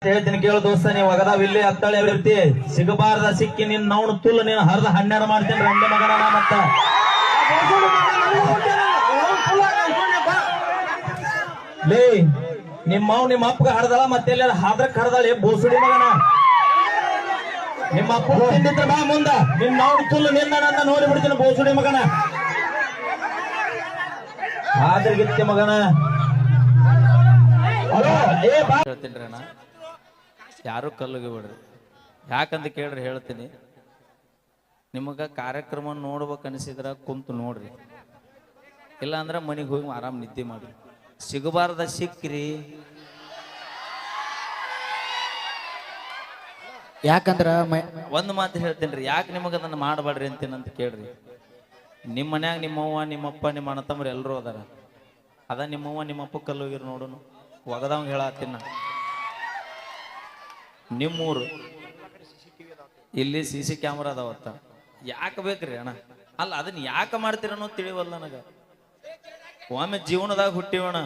ಹೇಳ್ತೀನಿ ಕೇಳು ದೋಸ್ತ, ನೀವು ಒಗದಾವ್ ಇಲ್ಲಿ ಹತ್ತಾಳೆ ಇರ್ತಿ ಸಿಗಬಾರ್ದ ಸಿಕ್ಕಿ ನಿನ್ ನೌನು ತುಲ್ಲು ನೀನು ಹರಿದ 12 ಮಾಡ್ತೇನೆ ರಂಡೆ ಮಗನ ಮತ್ತ ಲೇ ನಿಮ್ಮ ಅಪ್ಪಗ ಹಡ್ದಳ ಮತ್ತೆ ಹಾದ್ರಕ್ ಹಡ್ದಾಳೆ ಬೋಸುಡಿ ಮಗನ. ನಿಮ್ಮ ಅಪ್ಪ ತಿಂದಿದ್ರ ಬಾ ಮುಂದ ನಿನ್ ನೌನು ತುಲ್ಲು ನಿನ್ನ ನನ್ನ ನೋಡಿ ಬಿಡ್ತೀನಿ ಬೋಸುಡಿ ಮಗನ ಹಾದ್ರಗಿತ್ತೆ ಮಗನ. ಹೇಳ್ತೀನಿ ಅಣ್ಣ, ಯಾರು ಕಲ್ಲುಗೆ ಬಿಡ್ರಿ. ಯಾಕಂತ ಕೇಳ್ರಿ ಹೇಳ್ತೀನಿ. ನಿಮಗ ಕಾರ್ಯಕ್ರಮ ನೋಡ್ಬೇಕು ಅನಿಸಿದ್ರ ಕುಂತು ನೋಡ್ರಿ, ಇಲ್ಲ ಅಂದ್ರೆ ಮನೆಗೆ ಹೋಗಿ ಆರಾಮ್ ನಿದ್ದೆ ಮಾಡಿ. ಸಿಗಬಾರ್ದ ಸಿಕ್ಕ್ರಿ. ಯಾಕಂದ್ರ ಒಂದು ಮಾತು ಹೇಳ್ತೇನ್ರಿ, ಯಾಕೆ ನಿಮಗ ಅದನ್ನ ಮಾಡಬೇಡ್ರಿ ಅಂತೇನಂತ ಕೇಳ್ರಿ. ನಿಮ್ಮ ಮನ್ಯಾಗ ನಿಮ್ಮವ್ವ ನಿಮ್ಮಪ್ಪ ನಿಮ್ಮ ಅಣ್ಣ ತಮ್ಮರು ಎಲ್ಲರೂ ಅದಾರ. ಅದ ನಿಮ್ಮವ್ವ ನಿಮ್ಮಪ್ಪ ಕಲ್ಲೋಗಿರ್ ನೋಡೋನು ಒಗದವಂಗ ಹೇಳತ್ತೀನ. ನಿಮ್ಮೂರು ಇಲ್ಲಿ CC ಕ್ಯಾಮ್ರಾ ಅದಾವತ್ತ, ಯಾಕೆ ಬೇಕ್ರಿ ಅಣ್ಣ? ಅಲ್ಲ ಅದನ್ನ ಯಾಕೆ ಮಾಡ್ತೀರ ಅನ್ನೋದು ತಿಳಿವಲ್ಲ ನನಗ. ಒಮ್ಮೆ ಜೀವನದಾಗ ಹುಟ್ಟಿವಣ.